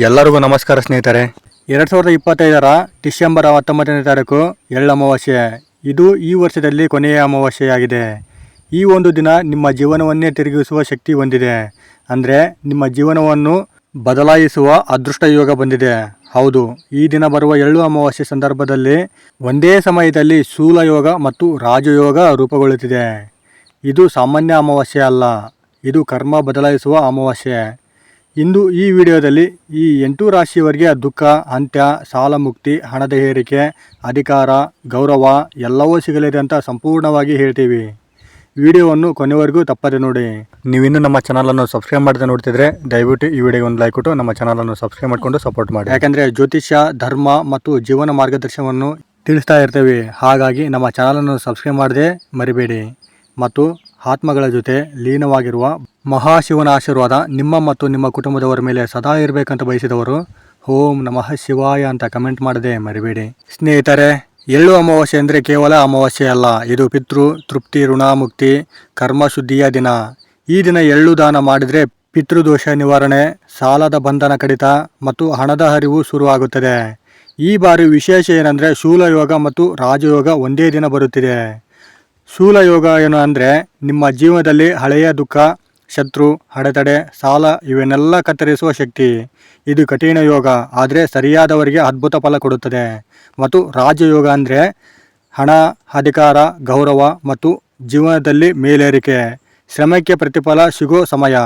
ಎಲ್ಲರಿಗೂ ನಮಸ್ಕಾರ ಸ್ನೇಹಿತರೆ. 2025ರ ಡಿಸೆಂಬರ್ 19ನೇ ತಾರೀಕು ಎಳ್ಳು ಅಮಾವಾಸ್ಯೆ. ಇದು ಈ ವರ್ಷದಲ್ಲಿ ಕೊನೆಯ ಅಮಾವಾಸ್ಯೆಯಾಗಿದೆ. ಈ ಒಂದು ದಿನ ನಿಮ್ಮ ಜೀವನವನ್ನೇ ತಿರುಗಿಸುವ ಶಕ್ತಿ ಹೊಂದಿದೆ. ಅಂದರೆ ನಿಮ್ಮ ಜೀವನವನ್ನು ಬದಲಾಯಿಸುವ ಅದೃಷ್ಟ ಯೋಗ ಬಂದಿದೆ. ಹೌದು, ಈ ದಿನ ಬರುವ ಎಳ್ಳು ಅಮಾವಾಸ್ಯೆ ಸಂದರ್ಭದಲ್ಲಿ ಒಂದೇ ಸಮಯದಲ್ಲಿ ಶೂಲ ಯೋಗ ಮತ್ತು ರಾಜಯೋಗ ರೂಪುಗೊಳ್ಳುತ್ತಿದೆ. ಇದು ಸಾಮಾನ್ಯ ಅಮಾವಾಸ್ಯೆ ಅಲ್ಲ, ಇದು ಕರ್ಮ ಬದಲಾಯಿಸುವ ಅಮಾವಾಸ್ಯೆ. ಇಂದು ಈ ವಿಡಿಯೋದಲ್ಲಿ ಈ 8 ರಾಶಿಯವರಿಗೆ ದುಃಖ ಅಂತ್ಯ, ಸಾಲ ಮುಕ್ತಿ, ಹಣದ ಏರಿಕೆ, ಅಧಿಕಾರ, ಗೌರವ ಎಲ್ಲವೂ ಸಿಗಲಿದೆ ಅಂತ ಸಂಪೂರ್ಣವಾಗಿ ಹೇಳ್ತೀವಿ. ವಿಡಿಯೋವನ್ನು ಕೊನೆವರೆಗೂ ತಪ್ಪದೆ ನೋಡಿ. ನೀವಿನ್ನೂ ನಮ್ಮ ಚಾನಲನ್ನು ಸಬ್ಸ್ಕ್ರೈಬ್ ಮಾಡದೆ ನೋಡ್ತಿದ್ರೆ ದಯವಿಟ್ಟು ಈ ವಿಡಿಯೋಗೆ ಒಂದು ಲೈಕ್ ಕೊಟ್ಟು ನಮ್ಮ ಚಾನಲನ್ನು ಸಬ್ಸ್ಕ್ರೈಬ್ ಮಾಡಿಕೊಂಡು ಸಪೋರ್ಟ್ ಮಾಡಿ. ಯಾಕಂದರೆ ಜ್ಯೋತಿಷ್ಯ, ಧರ್ಮ ಮತ್ತು ಜೀವನ ಮಾರ್ಗದರ್ಶನವನ್ನು ತಿಳಿಸ್ತಾ ಇರ್ತೇವೆ. ಹಾಗಾಗಿ ನಮ್ಮ ಚಾನಲನ್ನು ಸಬ್ಸ್ಕ್ರೈಬ್ ಮಾಡದೆ ಮರಿಬೇಡಿ. ಮತ್ತು ಆತ್ಮಗಳ ಜೊತೆ ಲೀನವಾಗಿರುವ ಮಹಾಶಿವನ ಆಶೀರ್ವಾದ ನಿಮ್ಮ ಮತ್ತು ನಿಮ್ಮ ಕುಟುಂಬದವರ ಮೇಲೆ ಸದಾ ಇರಬೇಕಂತ ಬಯಸಿದವರು ಓಂ ನಮಃ ಶಿವಾಯ ಅಂತ ಕಮೆಂಟ್ ಮಾಡದೆ ಮರಿಬೇಡಿ. ಸ್ನೇಹಿತರೆ, ಎಳ್ಳು ಅಮಾವಾಸ್ಯೆ ಅಂದರೆ ಕೇವಲ ಅಮಾವಾಸ್ಯೆ ಅಲ್ಲ, ಇದು ಪಿತೃ ತೃಪ್ತಿ, ಋಣಮುಕ್ತಿ, ಕರ್ಮ ಶುದ್ಧಿಯ ದಿನ. ಈ ದಿನ ಎಳ್ಳು ದಾನ ಮಾಡಿದರೆ ಪಿತೃದೋಷ ನಿವಾರಣೆ, ಸಾಲದ ಬಂಧನ ಕಡಿತ ಮತ್ತು ಹಣದ ಹರಿವು ಶುರುವಾಗುತ್ತದೆ. ಈ ಬಾರಿ ವಿಶೇಷ ಏನಂದರೆ ಶೂಲಯೋಗ ಮತ್ತು ರಾಜಯೋಗ ಒಂದೇ ದಿನ ಬರುತ್ತಿದೆ. ಶೂಲಯೋಗ ಏನು ಅಂದರೆ ನಿಮ್ಮ ಜೀವನದಲ್ಲಿ ಹಳೆಯ ದುಃಖ, ಶತ್ರು, ಅಡೆತಡೆ, ಸಾಲ ಇವನ್ನೆಲ್ಲ ಕತ್ತರಿಸುವ ಶಕ್ತಿ. ಇದು ಕಠಿಣ ಯೋಗ, ಆದರೆ ಸರಿಯಾದವರಿಗೆ ಅದ್ಭುತ ಫಲ ಕೊಡುತ್ತದೆ. ಮತ್ತು ರಾಜಯೋಗ ಅಂದರೆ ಹಣ, ಅಧಿಕಾರ, ಗೌರವ ಮತ್ತು ಜೀವನದಲ್ಲಿ ಮೇಲೇರಿಕೆ, ಶ್ರಮಕ್ಕೆ ಪ್ರತಿಫಲ ಸಿಗೋ ಸಮಯ.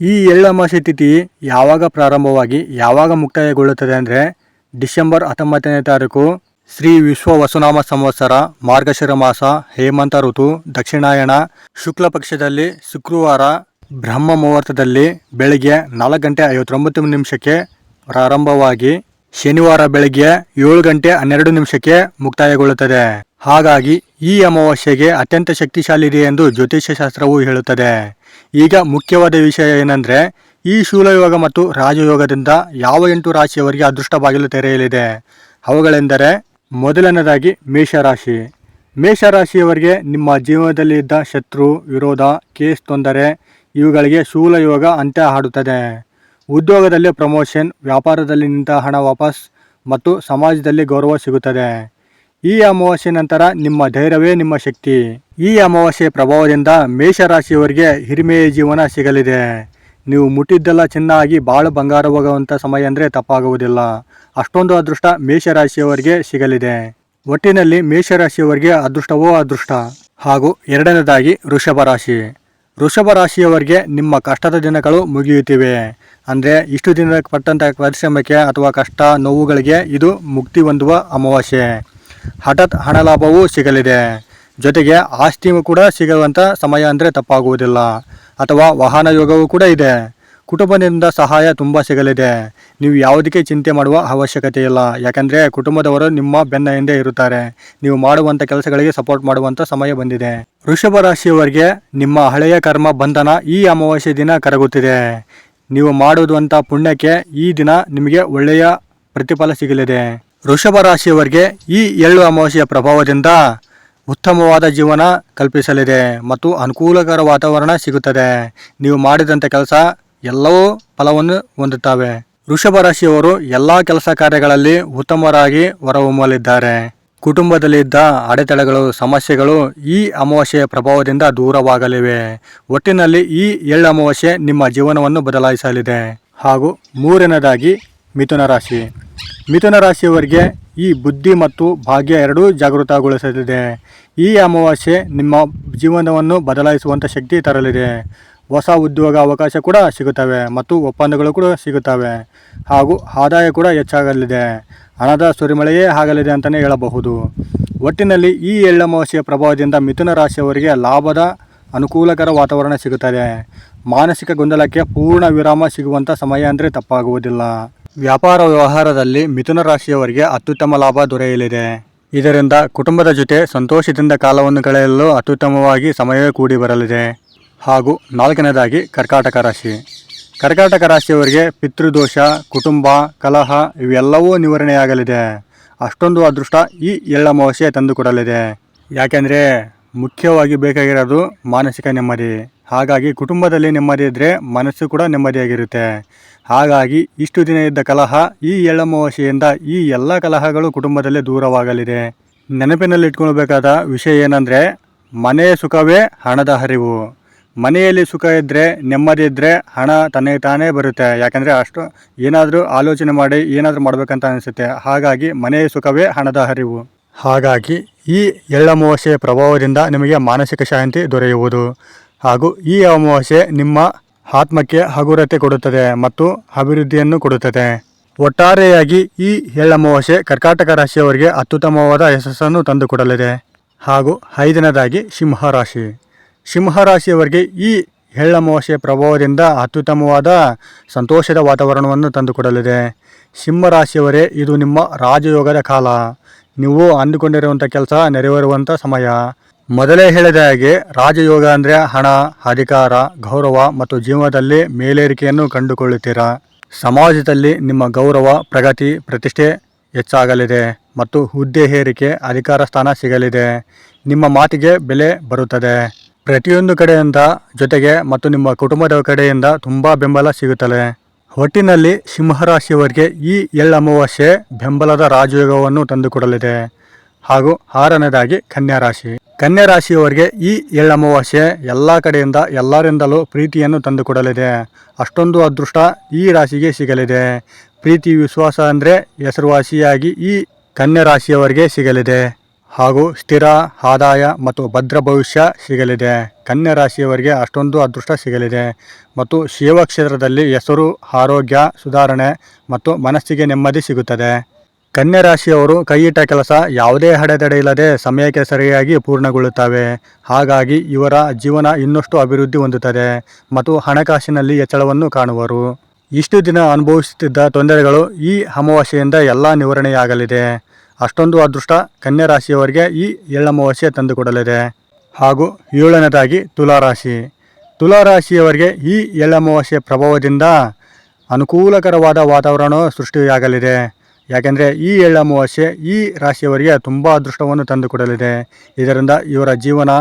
ಈ ಎಳ್ಳು ಅಮಾವಾಸ್ಯೆ ತಿಥಿ ಯಾವಾಗ ಪ್ರಾರಂಭವಾಗಿ ಯಾವಾಗ ಮುಕ್ತಾಯಗೊಳ್ಳುತ್ತದೆ ಅಂದರೆ ಡಿಸೆಂಬರ್ 19ನೇ ತಾರೀಕು ಶ್ರೀ ವಿಶ್ವ ವಸುನಾಮ ಸಂವತ್ಸರ, ಮಾರ್ಗಶಿರ ಮಾಸ, ಹೇಮಂತ ಋತು, ದಕ್ಷಿಣಾಯಣ, ಶುಕ್ಲ ಪಕ್ಷದಲ್ಲಿ ಶುಕ್ರವಾರ ಬ್ರಹ್ಮ ಮುಹೂರ್ತದಲ್ಲಿ ಬೆಳಗ್ಗೆ 4:59 ಪ್ರಾರಂಭವಾಗಿ ಶನಿವಾರ ಬೆಳಗ್ಗೆ 7:12 ಮುಕ್ತಾಯಗೊಳ್ಳುತ್ತದೆ. ಹಾಗಾಗಿ ಈ ಅಮಾವಾಸ್ಯೆಗೆ ಅತ್ಯಂತ ಶಕ್ತಿಶಾಲಿ ಇದೆ ಎಂದು ಜ್ಯೋತಿಷ್ಯ ಶಾಸ್ತ್ರವು ಹೇಳುತ್ತದೆ. ಈಗ ಮುಖ್ಯವಾದ ವಿಷಯ ಏನಂದರೆ ಈ ಶೂಲಯೋಗ ಮತ್ತು ರಾಜಯೋಗದಿಂದ ಯಾವ 8 ರಾಶಿಯವರಿಗೆ ಅದೃಷ್ಟ ಬಾಗಿಲು ತೆರೆಯಲಿದೆ. ಅವುಗಳೆಂದರೆ ಮೊದಲನೇದಾಗಿ ಮೇಷರಾಶಿ. ಮೇಷರಾಶಿಯವರಿಗೆ ನಿಮ್ಮ ಜೀವನದಲ್ಲಿ ಇದ್ದ ಶತ್ರು, ವಿರೋಧ, ಕೇಸ್ ತೊಂದರೆ ಇವುಗಳಿಗೆ ಶೂಲಯೋಗ ಅಂತ್ಯ ಹಾಡುತ್ತದೆ. ಉದ್ಯೋಗದಲ್ಲಿ ಪ್ರಮೋಷನ್, ವ್ಯಾಪಾರದಲ್ಲಿ ನಿಂತ ಹಣ ವಾಪಸ್ ಮತ್ತು ಸಮಾಜದಲ್ಲಿ ಗೌರವ ಸಿಗುತ್ತದೆ. ಈ ಅಮಾವಾಸ್ಯೆ ನಂತರ ನಿಮ್ಮ ಧೈರ್ಯವೇ ನಿಮ್ಮ ಶಕ್ತಿ. ಈ ಅಮಾವಾಸ್ಯೆ ಪ್ರಭಾವದಿಂದ ಮೇಷರಾಶಿಯವರಿಗೆ ಹಿರಿಮೆಯ ಜೀವನ ಸಿಗಲಿದೆ. ನೀವು ಮುಟ್ಟಿದ್ದೆಲ್ಲ ಚಿನ್ನ ಆಗಿ ಬಾಳು ಬಂಗಾರವಾಗುವಂಥ ಸಮಯ ಅಂದರೆ ತಪ್ಪಾಗುವುದಿಲ್ಲ. ಅಷ್ಟೊಂದು ಅದೃಷ್ಟ ಮೇಷರಾಶಿಯವರಿಗೆ ಸಿಗಲಿದೆ. ಒಟ್ಟಿನಲ್ಲಿ ಮೇಷರಾಶಿಯವರಿಗೆ ಅದೃಷ್ಟವೋ ಅದೃಷ್ಟ. ಹಾಗೂ ಎರಡನೇದಾಗಿ ವೃಷಭ ರಾಶಿ. ವೃಷಭ ರಾಶಿಯವರಿಗೆ ನಿಮ್ಮ ಕಷ್ಟದ ದಿನಗಳು ಮುಗಿಯುತ್ತಿವೆ. ಅಂದರೆ ಇಷ್ಟು ದಿನ ಪಟ್ಟಂಥ ಪರಿಶ್ರಮಕ್ಕೆ ಅಥವಾ ಕಷ್ಟ ನೋವುಗಳಿಗೆ ಇದು ಮುಕ್ತಿ ಹೊಂದುವ ಅಮಾವಾಸ್ಯೆ. ಹಠಾತ್ ಹಣ ಲಾಭವೂ ಸಿಗಲಿದೆ. ಜೊತೆಗೆ ಆಸ್ತಿ ಕೂಡ ಸಿಗುವಂಥ ಸಮಯ ಅಂದರೆ ತಪ್ಪಾಗುವುದಿಲ್ಲ. ಅಥವಾ ವಾಹನ ಯೋಗವೂ ಕೂಡ ಇದೆ. ಕುಟುಂಬದಿಂದ ಸಹಾಯ ತುಂಬ ಸಿಗಲಿದೆ. ನೀವು ಯಾವುದಕ್ಕೆ ಚಿಂತೆ ಮಾಡುವ ಅವಶ್ಯಕತೆ ಇಲ್ಲ. ಯಾಕಂದರೆ ಕುಟುಂಬದವರು ನಿಮ್ಮ ಬೆನ್ನ ಹಿಂದೆ ಇರುತ್ತಾರೆ. ನೀವು ಮಾಡುವಂಥ ಕೆಲಸಗಳಿಗೆ ಸಪೋರ್ಟ್ ಮಾಡುವಂಥ ಸಮಯ ಬಂದಿದೆ. ವೃಷಭ ರಾಶಿಯವರಿಗೆ ನಿಮ್ಮ ಹಳೆಯ ಕರ್ಮ ಬಂಧನ ಈ ಅಮಾವಾಸ್ಯೆ ದಿನ ಕರಗುತ್ತಿದೆ. ನೀವು ಮಾಡುವಂಥ ಪುಣ್ಯಕ್ಕೆ ಈ ದಿನ ನಿಮಗೆ ಒಳ್ಳೆಯ ಪ್ರತಿಫಲ ಸಿಗಲಿದೆ. ವೃಷಭ ರಾಶಿಯವರಿಗೆ ಈ ಎಳ್ಳು ಅಮಾವಾಸ್ಯೆಯ ಪ್ರಭಾವದಿಂದ ಉತ್ತಮವಾದ ಜೀವನ ಕಲ್ಪಿಸಲಿದೆ ಮತ್ತು ಅನುಕೂಲಕರ ವಾತಾವರಣ ಸಿಗುತ್ತದೆ. ನೀವು ಮಾಡಿದಂಥ ಕೆಲಸ ಎಲ್ಲವೂ ಫಲವನ್ನು ಹೊಂದುತ್ತವೆ. ವೃಷಭ ರಾಶಿಯವರು ಎಲ್ಲ ಕೆಲಸ ಕಾರ್ಯಗಳಲ್ಲಿ ಉತ್ತಮರಾಗಿ ಹೊರಹೊಮ್ಮಲಿದ್ದಾರೆ. ಕುಟುಂಬದಲ್ಲಿದ್ದ ಅಡೆತಡೆಗಳು, ಸಮಸ್ಯೆಗಳು ಈ ಅಮಾವಾಸ್ಯೆಯ ಪ್ರಭಾವದಿಂದ ದೂರವಾಗಲಿವೆ. ಒಟ್ಟಿನಲ್ಲಿ ಈ ಎಳ್ಳು ಅಮಾವಾಸ್ಯೆ ನಿಮ್ಮ ಜೀವನವನ್ನು ಬದಲಾಯಿಸಲಿದೆ. ಹಾಗೂ ಮೂರನೇದಾಗಿ ಮಿಥುನ ರಾಶಿ. ಮಿಥುನ ರಾಶಿಯವರಿಗೆ ಈ ಬುದ್ಧಿ ಮತ್ತು ಭಾಗ್ಯ ಎರಡೂ ಜಾಗೃತಗೊಳಿಸಲಿದೆ. ಈ ಅಮಾವಾಸ್ಯೆ ನಿಮ್ಮ ಜೀವನವನ್ನು ಬದಲಾಯಿಸುವಂಥ ಶಕ್ತಿ ತರಲಿದೆ. ಹೊಸ ಉದ್ಯೋಗ ಅವಕಾಶ ಕೂಡ ಸಿಗುತ್ತವೆ ಮತ್ತು ಒಪ್ಪಂದಗಳು ಕೂಡ ಸಿಗುತ್ತವೆ. ಹಾಗೂ ಆದಾಯ ಕೂಡ ಹೆಚ್ಚಾಗಲಿದೆ. ಹಣದ ಸುರಿಮಳೆಯೇ ಆಗಲಿದೆ ಅಂತಲೇ ಹೇಳಬಹುದು. ಒಟ್ಟಿನಲ್ಲಿ ಈ ಎಳ್ಳು ಅಮಾವಾಸ್ಯೆಯ ಪ್ರಭಾವದಿಂದ ಮಿಥುನ ರಾಶಿಯವರಿಗೆ ಲಾಭದ ಅನುಕೂಲಕರ ವಾತಾವರಣ ಸಿಗುತ್ತದೆ. ಮಾನಸಿಕ ಗೊಂದಲಕ್ಕೆ ಪೂರ್ಣ ವಿರಾಮ ಸಿಗುವಂಥ ಸಮಯ ಅಂದರೆ ತಪ್ಪಾಗುವುದಿಲ್ಲ. ವ್ಯಾಪಾರ ವ್ಯವಹಾರದಲ್ಲಿ ಮಿಥುನ ರಾಶಿಯವರಿಗೆ ಅತ್ಯುತ್ತಮ ಲಾಭ ದೊರೆಯಲಿದೆ. ಇದರಿಂದ ಕುಟುಂಬದ ಜೊತೆ ಸಂತೋಷದಿಂದ ಕಾಲವನ್ನು ಕಳೆಯಲು ಅತ್ಯುತ್ತಮವಾಗಿ ಸಮಯವೇ ಕೂಡಿ ಬರಲಿದೆ. ಹಾಗೂ ನಾಲ್ಕನೇದಾಗಿ ಕರ್ಕಾಟಕ ರಾಶಿ. ಕರ್ಕಾಟಕ ರಾಶಿಯವರಿಗೆ ಪಿತೃದೋಷ, ಕುಟುಂಬ ಕಲಹ ಇವೆಲ್ಲವೂ ನಿವಾರಣೆಯಾಗಲಿದೆ. ಅಷ್ಟೊಂದು ಅದೃಷ್ಟ ಈ ಎಳ್ಳು ಅಮಾವಾಸ್ಯೆ ತಂದುಕೊಡಲಿದೆ. ಯಾಕೆಂದರೆ ಮುಖ್ಯವಾಗಿ ಬೇಕಾಗಿರೋದು ಮಾನಸಿಕ ನೆಮ್ಮದಿ. ಹಾಗಾಗಿ ಕುಟುಂಬದಲ್ಲಿ ನೆಮ್ಮದಿ ಇದ್ದರೆ ಮನಸ್ಸು ಕೂಡ ನೆಮ್ಮದಿಯಾಗಿರುತ್ತೆ. ಹಾಗಾಗಿ ಇಷ್ಟು ದಿನ ಇದ್ದ ಕಲಹ ಈ ಎಳ್ಳಮಾವಾಸ್ಯೆಯಿಂದ ಈ ಎಲ್ಲ ಕಲಹಗಳು ಕುಟುಂಬದಲ್ಲೇ ದೂರವಾಗಲಿದೆ. ನೆನಪಿನಲ್ಲಿಟ್ಕೊಳ್ಬೇಕಾದ ವಿಷಯ ಏನಂದರೆ, ಮನೆಯ ಸುಖವೇ ಹಣದ ಹರಿವು. ಮನೆಯಲ್ಲಿ ಸುಖ ಇದ್ದರೆ, ನೆಮ್ಮದಿ ಇದ್ದರೆ ಹಣ ತನಗೆ ತಾನೇ ಬರುತ್ತೆ. ಯಾಕಂದರೆ ಅಷ್ಟು ಏನಾದರೂ ಆಲೋಚನೆ ಮಾಡಿ ಏನಾದರೂ ಮಾಡಬೇಕಂತ ಅನಿಸುತ್ತೆ. ಹಾಗಾಗಿ ಮನೆಯ ಸುಖವೇ ಹಣದ ಹರಿವು. ಹಾಗಾಗಿ ಈ ಎಳ್ಳಮಾವಾಸ್ಯೆಯ ಪ್ರಭಾವದಿಂದ ನಿಮಗೆ ಮಾನಸಿಕ ಶಾಂತಿ ದೊರೆಯುವುದು ಹಾಗೂ ಈ ಅಮಾವಾಸ್ಯೆ ನಿಮ್ಮ ಆತ್ಮಕ್ಕೆ ಹಗುರತೆ ಕೊಡುತ್ತದೆ ಮತ್ತು ಅಭಿವೃದ್ಧಿಯನ್ನು ಕೊಡುತ್ತದೆ. ಒಟ್ಟಾರೆಯಾಗಿ ಈ ಎಳ್ಳಮಾವಾಸ್ಯೆ ಕರ್ಕಾಟಕ ರಾಶಿಯವರಿಗೆ ಅತ್ಯುತ್ತಮವಾದ ಯಶಸ್ಸನ್ನು ತಂದುಕೊಡಲಿದೆ. ಹಾಗೂ 5ನೇದಾಗಿ ಸಿಂಹರಾಶಿ. ಸಿಂಹರಾಶಿಯವರಿಗೆ ಈ ಎಳ್ಳಮಾವಾಸ್ಯೆ ಪ್ರಭಾವದಿಂದ ಅತ್ಯುತ್ತಮವಾದ ಸಂತೋಷದ ವಾತಾವರಣವನ್ನು ತಂದುಕೊಡಲಿದೆ. ಸಿಂಹರಾಶಿಯವರೇ, ಇದು ನಿಮ್ಮ ರಾಜಯೋಗದ ಕಾಲ. ನೀವು ಅಂದುಕೊಂಡಿರುವಂಥ ಕೆಲಸ ನೆರವೇರುವಂಥ ಸಮಯ. ಮೊದಲೇ ಹೇಳಿದ ಹಾಗೆ ರಾಜಯೋಗ ಅಂದರೆ ಹಣ, ಅಧಿಕಾರ, ಗೌರವ ಮತ್ತು ಜೀವನದಲ್ಲಿ ಮೇಲೇರಿಕೆಯನ್ನು ಕಂಡುಕೊಳ್ಳುತ್ತೀರಾ. ಸಮಾಜದಲ್ಲಿ ನಿಮ್ಮ ಗೌರವ, ಪ್ರಗತಿ, ಪ್ರತಿಷ್ಠೆ ಹೆಚ್ಚಾಗಲಿದೆ ಮತ್ತು ಹುದ್ದೆ ಏರಿಕೆ, ಅಧಿಕಾರ ಸ್ಥಾನ ಸಿಗಲಿದೆ. ನಿಮ್ಮ ಮಾತಿಗೆ ಬೆಲೆ ಬರುತ್ತದೆ. ಪ್ರತಿಯೊಂದು ಕಡೆಯಿಂದ ಜೊತೆಗೆ ಮತ್ತು ನಿಮ್ಮ ಕುಟುಂಬದ ಕಡೆಯಿಂದ ತುಂಬ ಬೆಂಬಲ ಸಿಗುತ್ತದೆ. ಒಟ್ಟಿನಲ್ಲಿ ಸಿಂಹರಾಶಿಯವರಿಗೆ ಈ ಎಳ್ಳಮಾವಾಸ್ಯೆ ಬೆಂಬಲದ ರಾಜಯೋಗವನ್ನು ತಂದುಕೊಡಲಿದೆ. ಹಾಗೂ 6ನೇದಾಗಿ ಕನ್ಯಾ ರಾಶಿ. ಕನ್ಯಾ ರಾಶಿಯವರಿಗೆ ಈ ಎಳ್ಳಮಾವಾಸ್ಯೆ ಎಲ್ಲ ಕಡೆಯಿಂದ ಎಲ್ಲರಿಂದಲೂ ಪ್ರೀತಿಯನ್ನು ತಂದುಕೊಡಲಿದೆ. ಅಷ್ಟೊಂದು ಅದೃಷ್ಟ ಈ ರಾಶಿಗೆ ಸಿಗಲಿದೆ. ಪ್ರೀತಿ, ವಿಶ್ವಾಸ ಅಂದರೆ ಹೆಸರುವಾಸಿಯಾಗಿ ಈ ಕನ್ಯಾ ರಾಶಿಯವರಿಗೆ ಸಿಗಲಿದೆ. ಹಾಗೂ ಸ್ಥಿರ ಆದಾಯ ಮತ್ತು ಭದ್ರ ಭವಿಷ್ಯ ಸಿಗಲಿದೆ. ಕನ್ಯಾ ರಾಶಿಯವರಿಗೆ ಅಷ್ಟೊಂದು ಅದೃಷ್ಟ ಸಿಗಲಿದೆ ಮತ್ತು ಸೇವಾ ಕ್ಷೇತ್ರದಲ್ಲಿ ಹೆಸರು, ಆರೋಗ್ಯ ಸುಧಾರಣೆ ಮತ್ತು ಮನಸ್ಸಿಗೆ ನೆಮ್ಮದಿ ಸಿಗುತ್ತದೆ. ಕನ್ಯಾ ರಾಶಿಯವರು ಕೈಯಿಟ್ಟ ಕೆಲಸ ಯಾವುದೇ ಅಡೆತಡೆ ಇಲ್ಲದೆ ಸಮಯಕ್ಕೆ ಸರಿಯಾಗಿ ಪೂರ್ಣಗೊಳ್ಳುತ್ತವೆ. ಹಾಗಾಗಿ ಇವರ ಜೀವನ ಇನ್ನಷ್ಟು ಅಭಿವೃದ್ಧಿ ಹೊಂದುತ್ತದೆ ಮತ್ತು ಹಣಕಾಸಿನಲ್ಲಿ ಹೆಚ್ಚಳವನ್ನು ಕಾಣುವರು. ಇಷ್ಟು ದಿನ ಅನುಭವಿಸುತ್ತಿದ್ದ ತೊಂದರೆಗಳು ಈ ಅಮಾವಾಸ್ಯೆಯಿಂದ ಎಲ್ಲ ನಿವಾರಣೆಯಾಗಲಿದೆ. ಅಷ್ಟೊಂದು ಅದೃಷ್ಟ ಕನ್ಯಾ ರಾಶಿಯವರಿಗೆ ಈ ಎಳ್ಳಮಾವಾಸ್ಯೆ ತಂದುಕೊಡಲಿದೆ. ಹಾಗೂ 7ನೇದಾಗಿ ತುಲಾರಾಶಿ. ತುಲಾರಾಶಿಯವರಿಗೆ ಈ ಎಳ್ಳಮಾವಾಸ್ಯೆ ಪ್ರಭಾವದಿಂದ ಅನುಕೂಲಕರವಾದ ವಾತಾವರಣ ಸೃಷ್ಟಿಯಾಗಲಿದೆ. ಯಾಕೆಂದರೆ ಈ ಎಳ್ಳಮಾವಾಸ್ಯೆ ಈ ರಾಶಿಯವರಿಗೆ ತುಂಬ ಅದೃಷ್ಟವನ್ನು ತಂದುಕೊಡಲಿದೆ. ಇದರಿಂದ ಇವರ ಜೀವನ,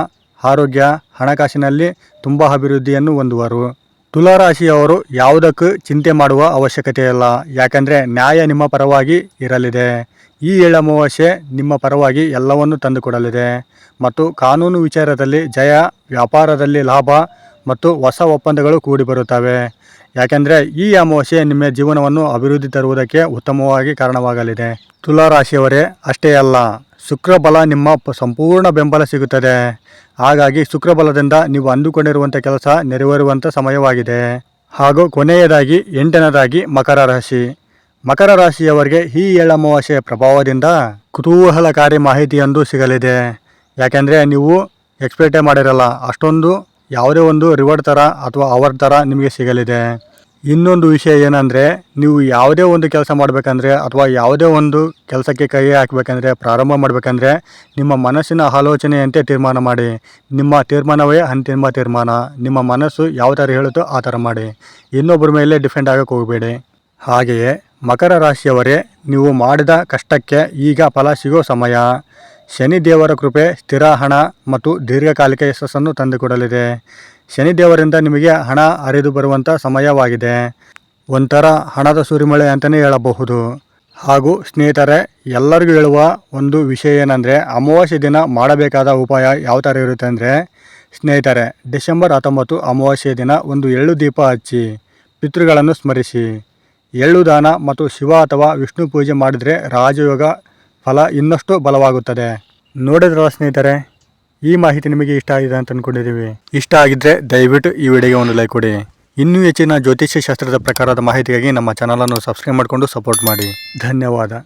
ಆರೋಗ್ಯ, ಹಣಕಾಸಿನಲ್ಲಿ ತುಂಬ ಅಭಿವೃದ್ಧಿಯನ್ನು ಹೊಂದುವರು. ತುಲಾರಾಶಿಯವರು ಯಾವುದಕ್ಕೂ ಚಿಂತೆ ಮಾಡುವ ಅವಶ್ಯಕತೆ ಇಲ್ಲ. ಯಾಕಂದರೆ ನ್ಯಾಯ ನಿಮ್ಮ ಪರವಾಗಿ ಇರಲಿದೆ. ಈ ಎಳ್ಳಮಾವಾಸ್ಯೆ ನಿಮ್ಮ ಪರವಾಗಿ ಎಲ್ಲವನ್ನು ತಂದುಕೊಡಲಿದೆ ಮತ್ತು ಕಾನೂನು ವಿಚಾರದಲ್ಲಿ ಜಯ, ವ್ಯಾಪಾರದಲ್ಲಿ ಲಾಭ ಮತ್ತು ಹೊಸ ಒಪ್ಪಂದಗಳು ಕೂಡಿ ಬರುತ್ತವೆ. ಯಾಕೆಂದರೆ ಈ ಅಮಾವಾಸ್ಯೆ ನಿಮ್ಮ ಜೀವನವನ್ನು ಅಭಿವೃದ್ಧಿ ತರುವುದಕ್ಕೆ ಉತ್ತಮವಾಗಿ ಕಾರಣವಾಗಲಿದೆ. ತುಲಾರಾಶಿಯವರೇ ಅಷ್ಟೇ ಅಲ್ಲ, ಶುಕ್ರಬಲ ನಿಮ್ಮ ಸಂಪೂರ್ಣ ಬೆಂಬಲ ಸಿಗುತ್ತದೆ. ಹಾಗಾಗಿ ಶುಕ್ರಬಲದಿಂದ ನೀವು ಅಂದುಕೊಂಡಿರುವಂಥ ಕೆಲಸ ನೆರವೇರುವಂಥ ಸಮಯವಾಗಿದೆ. ಹಾಗೂ ಕೊನೆಯದಾಗಿ 8ನೇದಾಗಿ ಮಕರ ರಾಶಿ. ಮಕರ ರಾಶಿಯವರಿಗೆ ಈ ಎಳ್ಳಮಾವಾಸ್ಯೆಯ ಪ್ರಭಾವದಿಂದ ಕುತೂಹಲಕಾರಿ ಮಾಹಿತಿಯೊಂದು ಸಿಗಲಿದೆ. ಯಾಕೆಂದರೆ ನೀವು ಎಕ್ಸ್ಪೆಕ್ಟೇ ಮಾಡಿರಲ್ಲ ಅಷ್ಟೊಂದು ಯಾವುದೇ ಒಂದು ರಿವಾರ್ಡ್ ಥರ ಅಥವಾ ಅವರ್ ಥರ ನಿಮಗೆ ಸಿಗಲಿದೆ. ಇನ್ನೊಂದು ವಿಷಯ ಏನಂದರೆ, ನೀವು ಯಾವುದೇ ಒಂದು ಕೆಲಸ ಮಾಡಬೇಕಂದ್ರೆ ಅಥವಾ ಯಾವುದೇ ಒಂದು ಕೆಲಸಕ್ಕೆ ಕೈ ಹಾಕಬೇಕಂದ್ರೆ, ಪ್ರಾರಂಭ ಮಾಡಬೇಕಂದ್ರೆ ನಿಮ್ಮ ಮನಸ್ಸಿನ ಆಲೋಚನೆಯಂತೆ ತೀರ್ಮಾನ ಮಾಡಿ. ನಿಮ್ಮ ತೀರ್ಮಾನವೇ ಅಂತಿಮ ತೀರ್ಮಾನ. ನಿಮ್ಮ ಮನಸ್ಸು ಯಾವ ಥರ ಹೇಳುತ್ತೋ ಆ ಥರ ಮಾಡಿ. ಇನ್ನೊಬ್ಬರ ಮೇಲೆ ಡಿಪೆಂಡ್ ಆಗೋಕ್ಕೆ ಹೋಗಬೇಡಿ. ಹಾಗೆಯೇ ಮಕರ ರಾಶಿಯವರೇ, ನೀವು ಮಾಡಿದ ಕಷ್ಟಕ್ಕೆ ಈಗ ಫಲ ಸಿಗೋ ಸಮಯ. ಶನಿ ದೇವರ ಕೃಪೆ ಸ್ಥಿರ ಹಣ ಮತ್ತು ದೀರ್ಘಕಾಲಿಕ ಯಶಸ್ಸನ್ನು ತಂದುಕೊಡಲಿದೆ. ಶನಿದೇವರಿಂದ ನಿಮಗೆ ಹಣ ಹರಿದು ಬರುವಂಥ ಸಮಯವಾಗಿದೆ. ಒಂಥರ ಹಣದ ಸುರಿಮಳೆ ಅಂತಲೇ ಹೇಳಬಹುದು. ಹಾಗೂ ಸ್ನೇಹಿತರೆ, ಎಲ್ಲರಿಗೂ ಹೇಳುವ ಒಂದು ವಿಷಯ ಏನಂದರೆ, ಅಮಾವಾಸ್ಯೆ ದಿನ ಮಾಡಬೇಕಾದ ಉಪಾಯ ಯಾವ ಥರ ಇರುತ್ತೆ ಅಂದರೆ, ಸ್ನೇಹಿತರೆ, ಡಿಸೆಂಬರ್ 19 ಅಮಾವಾಸ್ಯೆ ದಿನ ಒಂದು ಎಳ್ಳು ದೀಪ ಹಚ್ಚಿ ಪಿತೃಗಳನ್ನು ಸ್ಮರಿಸಿ ಎಳ್ಳು ದಾನ ಮತ್ತು ಶಿವ ಅಥವಾ ವಿಷ್ಣು ಪೂಜೆ ಮಾಡಿದರೆ ರಾಜಯೋಗ ಫಲ ಇನ್ನಷ್ಟು ಬಲವಾಗುತ್ತದೆ. ನೋಡಿದ್ರಲ್ಲ ಸ್ನೇಹಿತರೆ, ಈ ಮಾಹಿತಿ ನಿಮಗೆ ಇಷ್ಟ ಆಗಿದೆ ಅಂತ ಅಂದ್ಕೊಂಡಿದ್ದೀವಿ. ಇಷ್ಟ ಆಗಿದ್ದರೆ ದಯವಿಟ್ಟು ಈ ವಿಡಿಯೋಗೆ ಒಂದು ಲೈಕ್ ಕೊಡಿ. ಇನ್ನೂ ಹೆಚ್ಚಿನ ಜ್ಯೋತಿಷ್ಯ ಶಾಸ್ತ್ರದ ಪ್ರಕಾರದ ಮಾಹಿತಿಗಾಗಿ ನಮ್ಮ ಚಾನಲನ್ನು ಸಬ್ಸ್ಕ್ರೈಬ್ ಮಾಡಿಕೊಂಡು ಸಪೋರ್ಟ್ ಮಾಡಿ. ಧನ್ಯವಾದ.